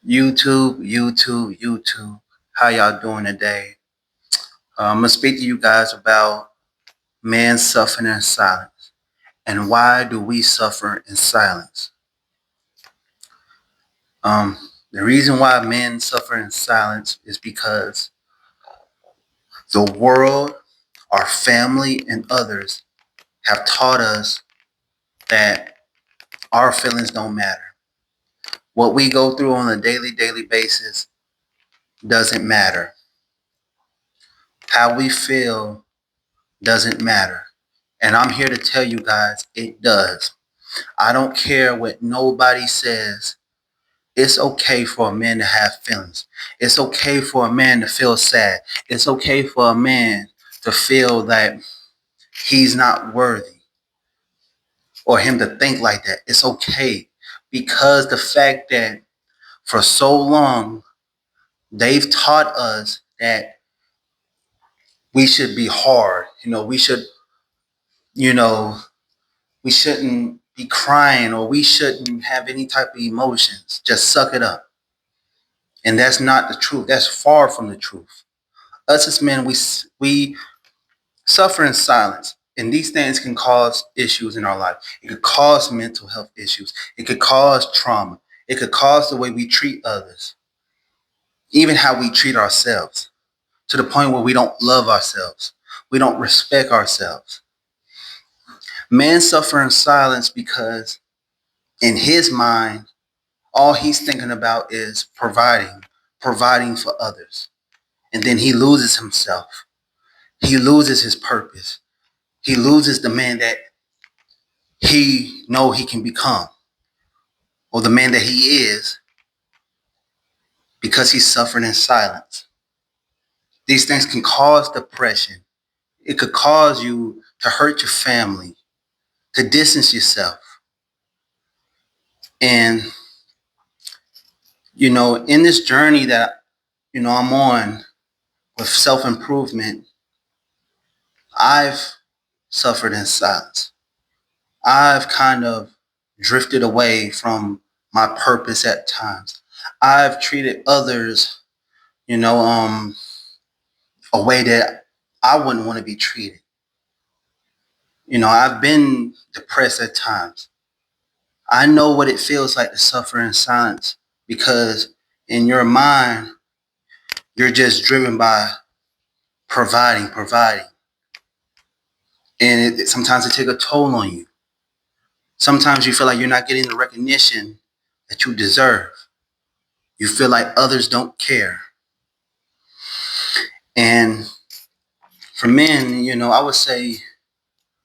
YouTube. How y'all doing today? I'm gonna speak to you guys about man suffering in silence and why do we suffer in silence. The reason why men suffer in silence is because the world, our family, and others have taught us that our feelings don't matter. What we go through on a daily basis doesn't matter. How we feel doesn't matter. And I'm here to tell you guys it does. I don't care what nobody says. It's okay for a man to have feelings. It's okay for a man to feel sad. It's okay for a man to feel that he's not worthy or him to think like that. It's okay because the fact that for so long they've taught us that we should be hard. You know, we shouldn't be crying or we shouldn't have any type of emotions. Just suck it up. And that's not the truth. That's far from the truth. Us as men, we suffer in silence. And these things can cause issues in our life. It could cause mental health issues. It could cause trauma. It could cause the way we treat others, even how we treat ourselves, to the point where we don't love ourselves. We don't respect ourselves. Men suffer in silence because in his mind, all he's thinking about is providing for others. And then he loses himself. He loses his purpose. He loses the man that he know he can become or the man that he is because he's suffering in silence. These things can cause depression. It could cause you to hurt your family, to distance yourself. And, in this journey that, I'm on with self-improvement, I've suffered in silence. I've kind of drifted away from my purpose at times. I've treated others, you know, um, a way that I wouldn't want to be treated. I've been depressed at times. I know what it feels like to suffer in silence because in your mind, you're just driven by providing. And sometimes it takes a toll on you. Sometimes you feel like you're not getting the recognition that you deserve. You feel like others don't care. And for men, I would say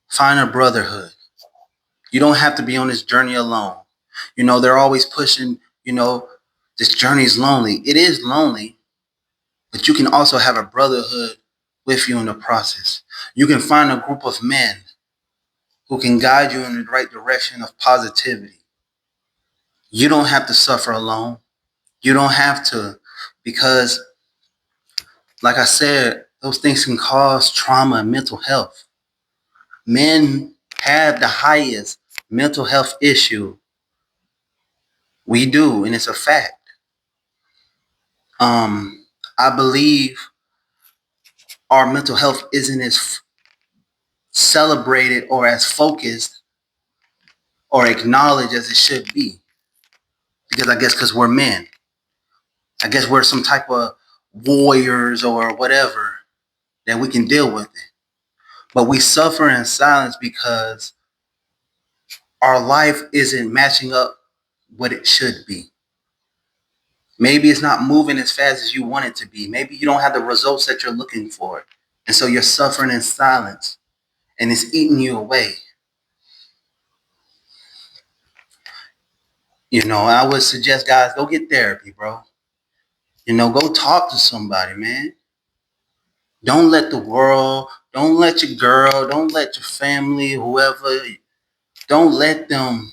find a brotherhood. You don't have to be on this journey alone. They're always pushing, this journey is lonely. It is lonely, but you can also have a brotherhood with you in the process. You can find a group of men who can guide you in the right direction of positivity. You don't have to suffer alone. You don't have to, because, like I said, those things can cause trauma and mental health. Men have the highest mental health issue. We do, and it's a fact. I believe our mental health isn't as celebrated or as focused or acknowledged as it should be. Because I guess because we're men. I guess we're some type of warriors or whatever that we can deal with it. But we suffer in silence because our life isn't matching up what it should be. Maybe it's not moving as fast as you want it to be. Maybe you don't have the results that you're looking for. And so you're suffering in silence and it's eating you away. I would suggest guys go get therapy, bro. Go talk to somebody, man. Don't let the world, don't let your girl, don't let your family, whoever, don't let them,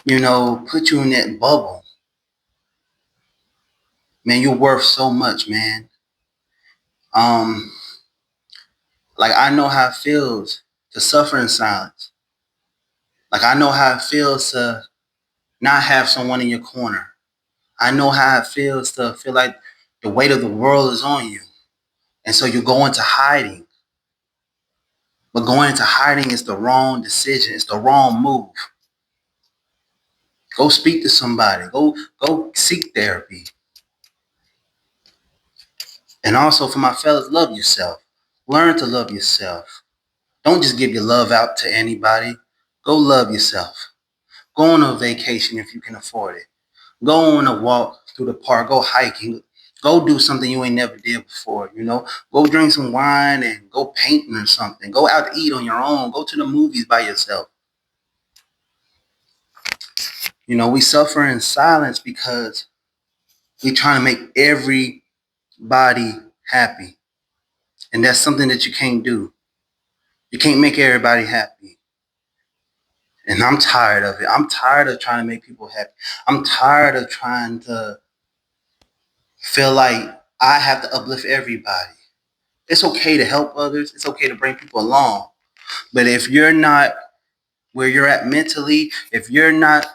put you in that bubble. Man, you're worth so much, man. Um, like I know how it feels to suffer in silence. Like I know how it feels to not have someone in your corner. I know how it feels to feel like the weight of the world is on you. And so you go into hiding. But going into hiding is the wrong decision. It's the wrong move. Go speak to somebody. Go seek therapy. And also for my fellas, love yourself. Learn to love yourself. Don't just give your love out to anybody. Go love yourself. Go on a vacation if you can afford it. Go on a walk through the park. Go hiking. Go do something you ain't never did before, you know. Go drink some wine and go painting or something. Go out to eat on your own. Go to the movies by yourself. You know, we suffer in silence because we trying to make everybody happy. And that's something that you can't do. You can't make everybody happy. And I'm tired of it. I'm tired of trying to make people happy. I'm tired of trying to feel like I have to uplift everybody. It's okay to help others. It's okay to bring people along. But if you're not where you're at mentally, if you're not,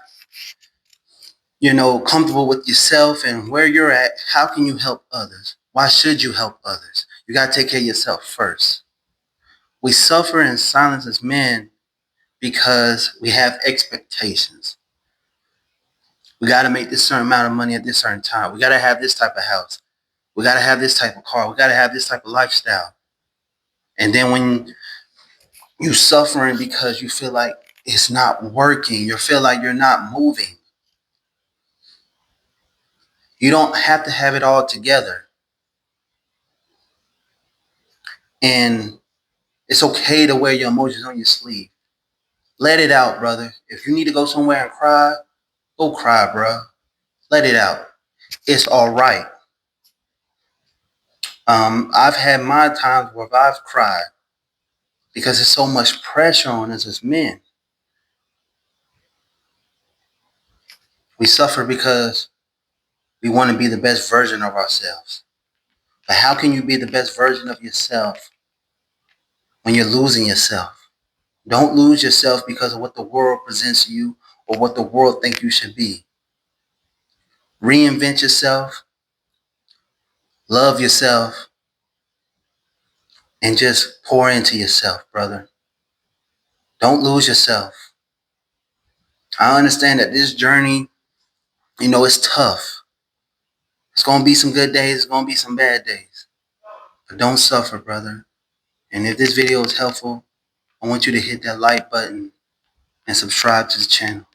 comfortable with yourself and where you're at, how can you help others? Why should you help others? You got to take care of yourself first. We suffer in silence as men because we have expectations. We got to make this certain amount of money at this certain time. We got to have this type of house. We got to have this type of car. We got to have this type of lifestyle. And then when you suffering because you feel like it's not working, you feel like you're not moving. You don't have to have it all together. And it's okay to wear your emotions on your sleeve. Let it out, brother. If you need to go somewhere and cry, go cry, bro. Let it out. It's all right. I've had my times where I've cried because there's so much pressure on us as men. We suffer because we want to be the best version of ourselves. But how can you be the best version of yourself when you're losing yourself? Don't lose yourself because of what the world presents you or what the world thinks you should be. Reinvent yourself, love yourself, and just pour into yourself, brother. Don't lose yourself. I understand that this journey, it's tough. It's going to be some good days. It's going to be some bad days. But don't suffer, brother. And if this video is helpful, I want you to hit that like button and subscribe to the channel.